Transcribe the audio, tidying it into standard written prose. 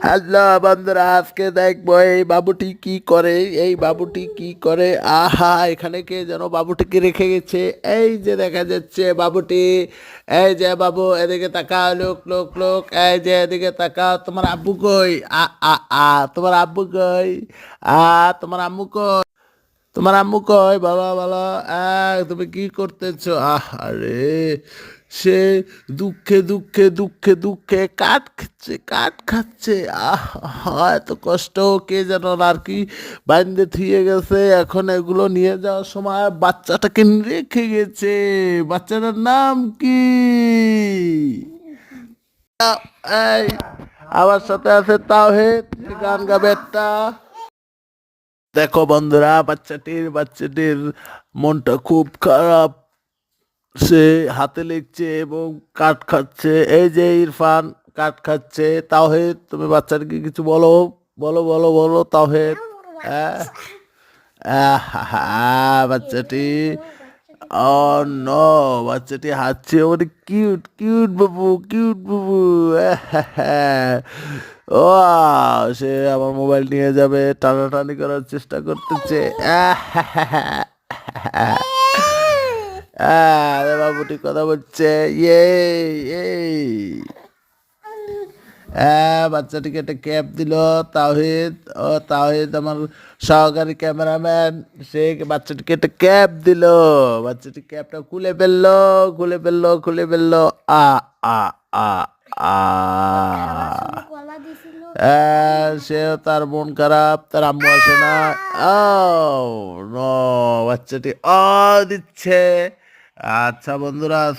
Hello বন্ধুরা, আজকে দেখবো এই বাবুটি কি করে। এই বাবুটি কি করে, আহা এখানে কে যেন বাবুটিকে রেখে গেছে। এই যে দেখা যাচ্ছে বাবুটি। এই যে বাবু এদিকে তাকা, লোক লোক লোক, এই যে এদিকে তাকা। তোমার আব্বু কই? আ আ আ তোমার আব্বু কই? আ তোমার আম্মু কই? তোমার আম্মু কই? বলো বলো। তুমি কি করতেছো? আরে সে দুঃখে দুঃখে দুঃখে দুঃখে কাঠ খাচ্ছে, কাঠ খাচ্ছে। এত কষ্ট। কে যেন আর কি বাইন্দে থুয়ে গেছে, এখন এগুলো নিয়ে যাওয়ার সময় বাচ্চাটাকে রেখে গেছে। বাচ্চাটার নাম কি? এই আমার সাথে আছে তাওহিদ, সে গান গাবে একটা। দেখো বন্ধুরা, বাচ্চাটির মনটা খুব খারাপ। সে হাতে লিখছে এবং কাঠ খাচ্ছে। এই যে ইরফান কাঠ খাচ্ছে। তাওহিদ, তুমি বাচ্চাটিকে কিছু বলো, বলো বলো বলো তাওহিদ। আহ, বাচ্চাটি, ও নো, বাচ্চাটি হাসছে, মানে কিউট কিউট বাবু, কিউট বাবু। ও, সে আমার মোবাইল নিয়ে যাবে, টানাটানি করার চেষ্টা করতেছে। আরে বাবুটি কথা বলছে। ইয়ে, এই বাচ্চাটিকে একটা ক্যাপ দিল তাওহিদ। ও তাওহিদ আমার সহকারী ক্যামেরাম্যান, সে বাচ্চাটিকে একটা ক্যাপ দিল। বাচ্চাটি ক্যাপটা খুলে ফেললো, খুলে ফেললো, খুলে ফেললো। আ আ আ আ সেও, তার মন খারাপ, তার আম্মু আসে না। ও নো, বাচ্চাটি দিচ্ছে। আচ্ছা বন্ধুরা।